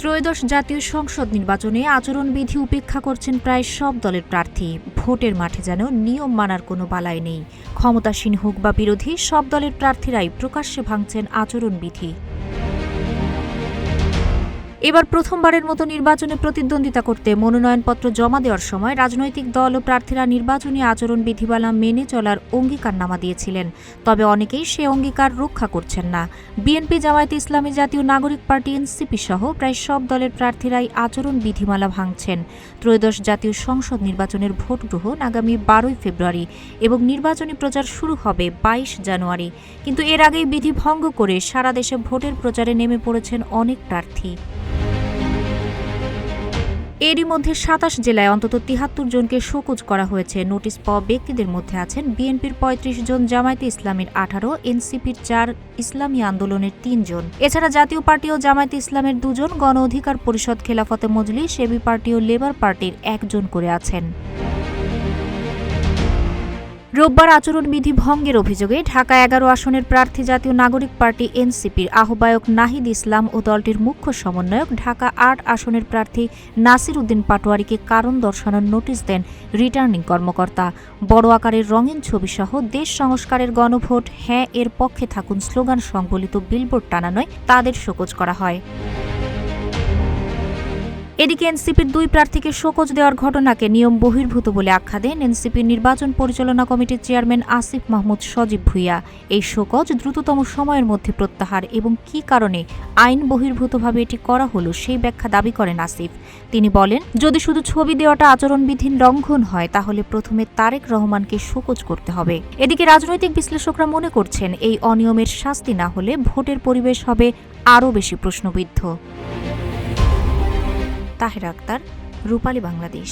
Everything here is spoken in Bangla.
ত্রয়োদশ জাতীয় সংসদ নির্বাচনে আচরণবিধি উপেক্ষা করছেন প্রায় সব দলের প্রার্থী। ভোটের মাঠে যেন নিয়ম মানার কোনো বালাই নেই। ক্ষমতাসীন হোক বা বিরোধী, সব দলের প্রার্থীরাই প্রকাশ্যে ভাঙছেন আচরণবিধি। এবার প্রথমবারের মতো নির্বাচনে প্রতিদ্বন্দ্বিতা করতে মনোনয়নপত্র জমা দেওয়ার সময় রাজনৈতিক দল ও প্রার্থীরা নির্বাচনী আচরণ বিধিমালা মেনে চলার অঙ্গীকারনামা দিয়েছিলেন। তবে অনেকেই সে অঙ্গীকার রক্ষা করছেন না। বিএনপি, জামায়াতে ইসলামী, জাতীয় নাগরিক পার্টি, এনসিপি সহ প্রায় সব দলের প্রার্থীরাই আচরণ বিধিমালা ভাঙছেন। ত্রয়োদশ জাতীয় সংসদ নির্বাচনের ভোট গ্রহণ আগামী 12 ফেব্রুয়ারি এবং নির্বাচনী প্রচার শুরু হবে 22 জানুয়ারি। কিন্তু এর আগেই বিধি ভঙ্গ করে সারা দেশে ভোটের প্রচারে নেমে পড়েছেন অনেক প্রার্থী। এরই মধ্যে 27 জেলায় অন্তত 73 জনকে শোকজ করা হয়েছে। নোটিশ পাওয়া ব্যক্তিদের মধ্যে আছেন বিএনপির 35 জন, জামায়াতে ইসলামীর 18, এনসিপির 4, ইসলামী আন্দোলনের 3 জন। এছাড়া জাতীয় পার্টি ও জামায়াতে ইসলামের 2 জন, গণ অধিকার পরিষদ, খেলাফতে মজলিস, এবি পার্টি ও লেবার পার্টির 1 জন করে আছেন। রোববার আচরণবিধি ভঙ্গের অভিযোগে ঢাকা 11 আসনের প্রার্থী জাতীয় নাগরিক পার্টি এনসিপির আহ্বায়ক নাহিদ ইসলাম ও দলটির মুখ্য সমন্বয়ক ঢাকা 8 আসনের প্রার্থী নাসির উদ্দিন পাটোয়ারিকে কারণ দর্শানোর নোটিশ দেন রিটার্নিং কর্মকর্তা। বড় আকারের রঙিন ছবিসহ দেশ সংস্কারের গণভোট হ্যাঁ এর পক্ষে থাকুন স্লোগান সংবলিত বিলবোর্ড টানানোয় তাদের শোকজ করা হয়। এদিকে এনসিপির 2 প্রার্থীকে শোকজ দেওয়ার ঘটনাকে নিয়ম বহির্ভূত বলে আখ্যা দেন এনসিপির নির্বাচন পরিচালনা কমিটির চেয়ারম্যান আসিফ মাহমুদ সজীব ভুঁইয়া। এই শোকজ দ্রুততম সময়ের মধ্যে প্রত্যাহার এবং কী কারণে আইন বহির্ভূতভাবে এটি করা হলো সেই ব্যাখ্যা দাবি করেন আসিফ। তিনি বলেন, যদি শুধু ছবি দেওয়াটা আচরণবিধির লঙ্ঘন হয় তাহলে প্রথমে তারেক রহমানকে শোকজ করতে হবে। এদিকে রাজনৈতিক বিশ্লেষকরা মনে করছেন এই অনিয়মের শাস্তি না হলে ভোটের পরিবেশ হবে আরও বেশি প্রশ্নবিদ্ধ। তাহেরা আক্তার, রূপালী বাংলাদেশ।